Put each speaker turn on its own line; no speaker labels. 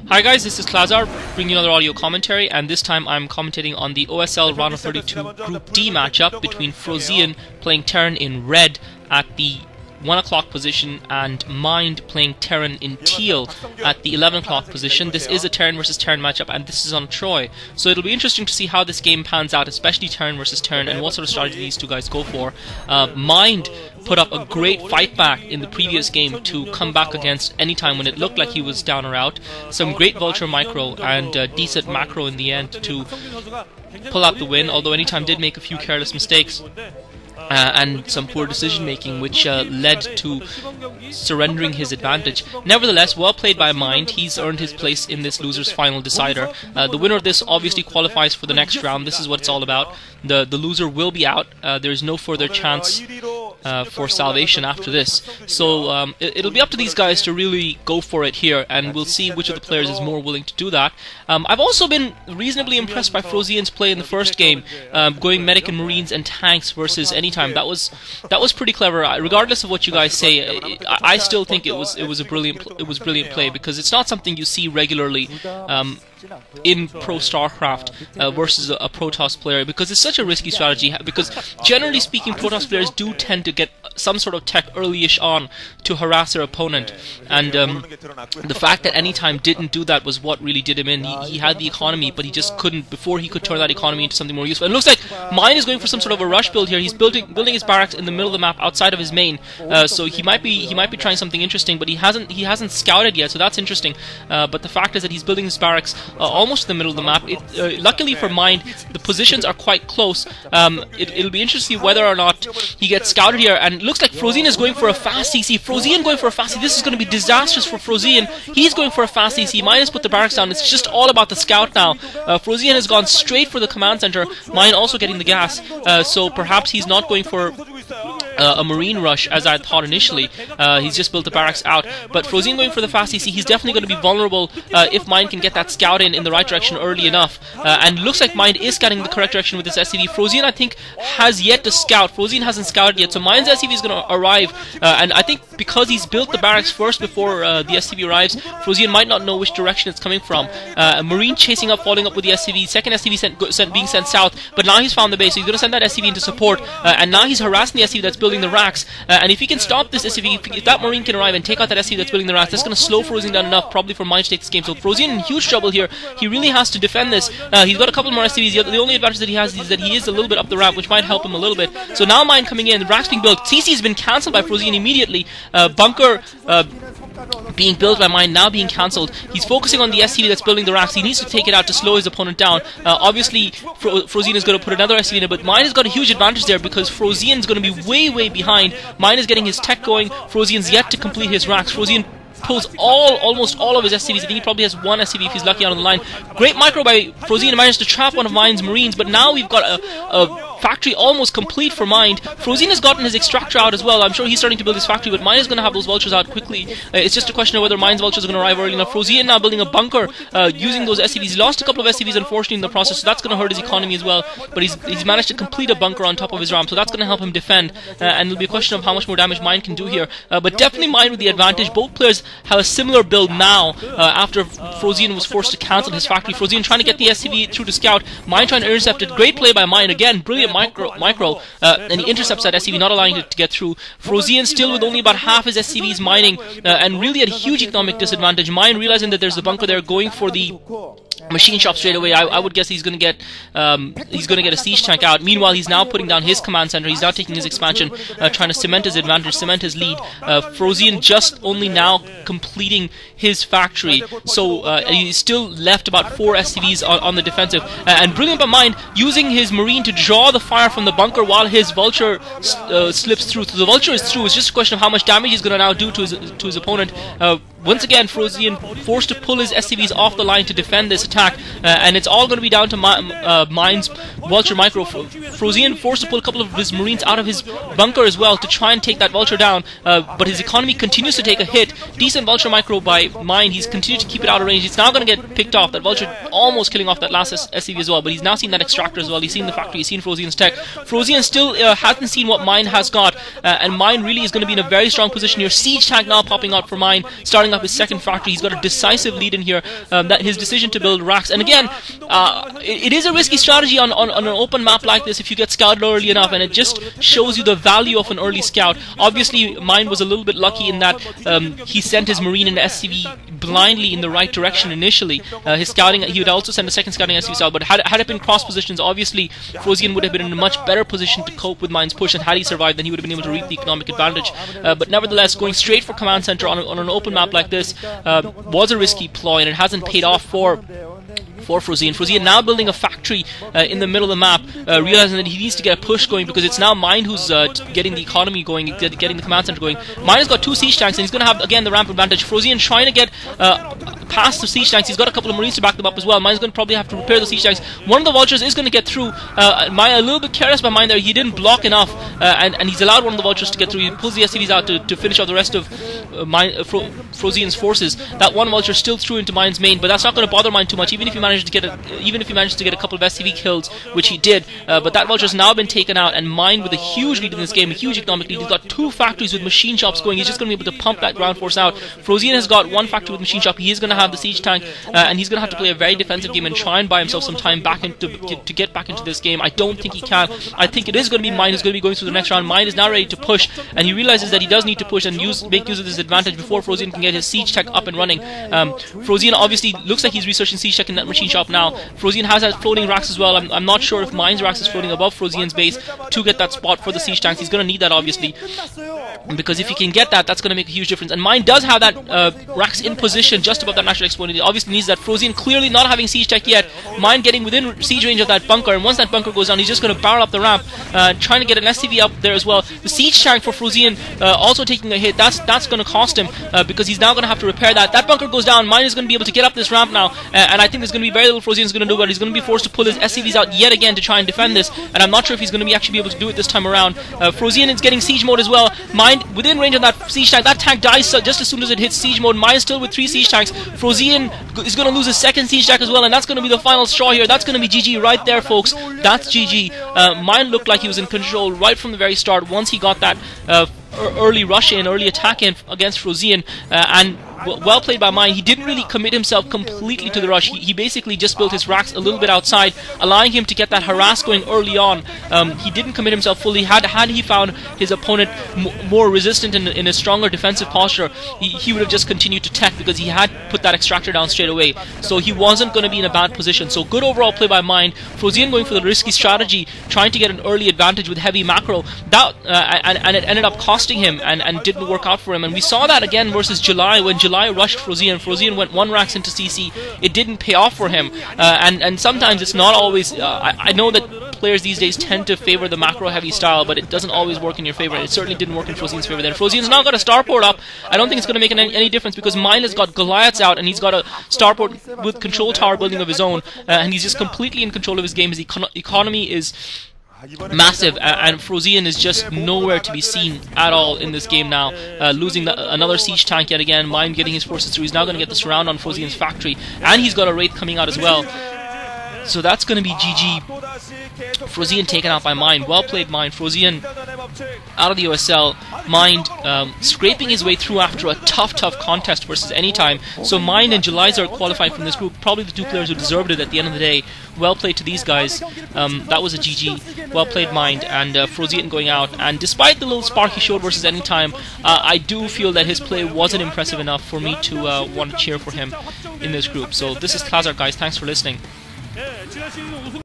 Hi guys, this is Klazar bringing you another audio commentary, and this time I'm commentating on the OSL Ro32 Group D matchup between Frozian playing Terran in red at the 1 o'clock position and Mind playing Terran in teal at the 11 o'clock position. This is a Terran versus Terran matchup, and this is on Troy, so it'll be interesting to see how this game pans out, especially Terran versus Terran, and what sort of strategy these two guys go for. Mind put up a great fight back in the previous game to come back against Anytime when it looked like he was down or out. Some great Vulture micro and decent macro in the end to pull out the win, although Anytime did make a few careless mistakes. And some poor decision making, which led to surrendering his advantage. Nevertheless, well played by Mind. He's earned his place in this loser's final decider. The winner of this obviously qualifies for the next round. This is what it's all about. The loser will be out. There is no further chance for salvation after this. So it'll be up to these guys to really go for it here, and we'll see which of the players is more willing to do that. I've also been reasonably impressed by Frozian's play in the first game, going medic and marines and tanks versus Anytime. That was pretty clever. Regardless of what you guys say, I still think it was brilliant play, because it's not something you see regularly in Pro StarCraft versus a Protoss player, because it's such a risky strategy. Because generally speaking, Protoss players do tend to get some sort of tech early-ish on to harass their opponent, and the fact that Anytime didn't do that was what really did him in. He had the economy, but he just couldn't before he could turn that economy into something more useful. And it looks like Mind is going for some sort of a rush build here. He's building his barracks in the middle of the map outside of his main, so he might be trying something interesting, but he hasn't scouted yet, so that's interesting. But the fact is that he's building his barracks almost in the middle of the map. Luckily for Mind, the positions are quite close. It'll be interesting to see whether or not he gets scouted here, and it looks like Frozian is going for a fast CC. Frozian going for a fast CC. This is going to be disastrous for Frozian. He's going for a fast CC. Mind has put the barracks down. It's just all about the scout now. Frozian has gone straight for the command center. Mind also getting the gas, so perhaps he's not going for a marine rush as I thought initially. He's just built the barracks out, but Frozian going for the fast CC. He's definitely going to be vulnerable if Mind can get that scout in the right direction early enough, and looks like Mind is scouting the correct direction with this SCV. Frozian, I think, has yet to scout. Frozian hasn't scouted yet, so Mind's SCV is going to arrive, and I think because he's built the barracks first before the SCV arrives, Frozian might not know which direction it's coming from. A marine chasing up, following up with the SCV. Second SCV being sent south, but now he's found the base, so he's going to send that SCV into support, and now he's harassing the SCV that's building the racks, and if he can stop this SCV, if that marine can arrive and take out that SCV that's building the racks, that's going to slow Frozian down enough probably for Mind to take this game. So Frozian in huge trouble here. He really has to defend this. He's got a couple more SCVs. The only advantage that he has is that he is a little bit up the ramp, which might help him a little bit. So now Mind coming in, the racks being built. CC has been cancelled by Frozian immediately. Bunker being built by Mind, now being cancelled. He's focusing on the SCV that's building the racks. He needs to take it out to slow his opponent down. Obviously, Frozian is going to put another SCV in it, but Mind has got a huge advantage there because Frozian is going to be way behind. Mind is getting his tech going. Frozian's yet to complete his racks. Frozian pulls almost all of his SCVs. I think he probably has one SCV if he's lucky out on the line. Great micro by Frozian, managed to trap one of Mind's marines, but now we've got a factory almost complete for Mind. Frozian has gotten his extractor out as well. I'm sure he's starting to build his factory, but Mind is going to have those vultures out quickly. It's just a question of whether Mind's vultures are going to arrive early enough. Frozian now building a bunker using those SCVs. He lost a couple of SCVs unfortunately in the process, so that's going to hurt his economy as well, but he's managed to complete a bunker on top of his ramp, so that's going to help him defend, and it'll be a question of how much more damage Mind can do here, but definitely Mind with the advantage. Both players have a similar build now after Frozian was forced to cancel his factory. Frozian trying to get the SCV through to scout. Mind trying to intercept it. Great play by Mind again. Brilliant micro, and he intercepts that SCV, not allowing it to get through. Frozian still with only about half his SCVs mining, and really at a huge economic disadvantage. Mind realizing that there's a bunker there, going for the machine shop straight away. I would guess he's going to get a siege tank out. Meanwhile, he's now putting down his command center. He's now taking his expansion, trying to cement his advantage, cement his lead. Frozian just only now completing his factory, so he's still left about 4 SCVs on the defensive. And brilliant by Mind, using his marine to draw the fire from the bunker while his vulture slips through. So the vulture is through. It's just a question of how much damage he's going to now do to his opponent. Once again, Frozian forced to pull his SCVs off the line to defend this attack, and it's all going to be down to Mind's Vulture micro. Frozian forced to pull a couple of his marines out of his bunker as well to try and take that Vulture down, but his economy continues to take a hit. Decent Vulture micro by Mind. He's continued to keep it out of range. It's now going to get picked off. That Vulture almost killing off that last SCV as well, but he's now seen that extractor as well. He's seen the factory. He's seen Frozian's tech. Frozian still hasn't seen what Mind has got, and Mind really is going to be in a very strong position here. Siege tank now popping out for Mind, starting up his second factory. He's got a decisive lead in here. That his decision to build racks, and again, it is a risky strategy on an open map like this if you get scouted early enough, and it just shows you the value of an early scout. Obviously, mine was a little bit lucky in that he sent his Marine and SCV blindly in the right direction initially. His scouting, he would also send a second scouting SCV south, but had it been cross positions, obviously Frozian would have been in a much better position to cope with mine's push, and had he survived, then he would have been able to reap the economic advantage. But nevertheless, going straight for command center on an open map like this was a risky ploy, and it hasn't paid off for Frozian. Frozian now building a factory in the middle of the map, realizing that he needs to get a push going, because it's now Mine who's getting the economy going, getting the command center going. Mine has got 2 siege tanks, and he's going to have, again, the ramp advantage. Frozian trying to get past the siege tanks. He's got a couple of Marines to back them up as well. Mine's going to probably have to repair the siege tanks. One of the vultures is going to get through. Mine, a little bit careless by Mine there. He didn't block enough, and he's allowed one of the vultures to get through. He pulls the SCVs out to finish off the rest of Frozian's forces. That one vulture still threw into Mine's main, but that's not going to bother Mine too much, even if he managed to get a couple of SCV kills, which he did. But that vulture's now been taken out, and Mine with a huge lead in this game, a huge economic lead. He's got 2 factories with machine shops going. He's just going to be able to pump that ground force out. Frozian has got 1 factory with machine shop. He is going to have the siege tank, and he's going to have to play a very defensive game and try and buy himself some time back to get back into this game. I don't think he can. I think it is going to be Mine who's going to be going through the next round. Mine is now ready to push, and he realizes that he does need to push and make use of this advantage before Frozian can get his siege tech up and running. Frozian obviously looks like he's researching siege tech in that machine shop now. Frozian has that floating racks as well. I'm not sure if Mine's racks is floating above Frozian's base to get that spot for the siege tanks. He's going to need that, obviously, because if he can get that, that's going to make a huge difference. And Mine does have that racks in position just above that natural exponent. He obviously needs that. Frozian clearly not having siege tech yet. Mine getting within siege range of that bunker, and once that bunker goes down, he's just going to barrel up the ramp, trying to get an SCV up there as well. The siege tank for Frozian also taking a hit. That's going to cost him, because he's now going to have to repair that. That bunker goes down. Mine is going to be able to get up this ramp now, and I think there's going to be very little Frozian's going to do about it. He's going to be forced to pull his SCVs out yet again to try and defend this, and I'm not sure if he's going to actually be able to do it this time around. Frozian is getting siege mode as well. Mine within range of that siege tank. That tank dies just as soon as it hits siege mode. Mine still with 3 siege tanks. Frozian is going to lose his second siege tank as well, and that's going to be the final straw here. That's going to be GG right there, folks. That's GG. Mine looked like he was in control right from the very start once he got that early rush in, early attack in against Frozian, and well played by Mine. He didn't really commit himself completely to the rush. He basically just built his racks a little bit outside, allowing him to get that harass going early on. He didn't commit himself fully. Had he found his opponent more resistant in a stronger defensive posture, he would have just continued to tech, because he had put that extractor down straight away. So he wasn't going to be in a bad position. So good overall play by Mine. Frozian going for the risky strategy, trying to get an early advantage with heavy macro. That and it ended up costing him, and didn't work out for him. And we saw that again versus July, when July rushed Frozian. Frozian went 1 racks into CC. It didn't pay off for him, and sometimes it's not always. I know that players these days tend to favor the macro heavy style, but it doesn't always work in your favor. It certainly didn't work in Frozian's favor then. Frozian's now got a starport up. I don't think it's going to make any difference, because Mine has got Goliaths out, and he's got a starport with control tower building of his own, and he's just completely in control of his game. His economy is massive, and Frozian is just nowhere to be seen at all in this game now. Losing another siege tank yet again. Mine getting his forces through. He's now going to get the surround on Frozian's factory, and he's got a Wraith coming out as well. So that's going to be GG. Frozian taken out by Mine. Well played, Mine. Frozian out of the OSL. Mine scraping his way through after a tough contest versus Anytime. So Mine and Jelizar qualified from this group. Probably the 2 players who deserved it at the end of the day. Well played to these guys. That was a GG. Well played, Mine. And Frozian going out. And despite the little spark he showed versus Anytime, I do feel that his play wasn't impressive enough for me to want to cheer for him in this group. So this is Klazart, guys. Thanks for listening.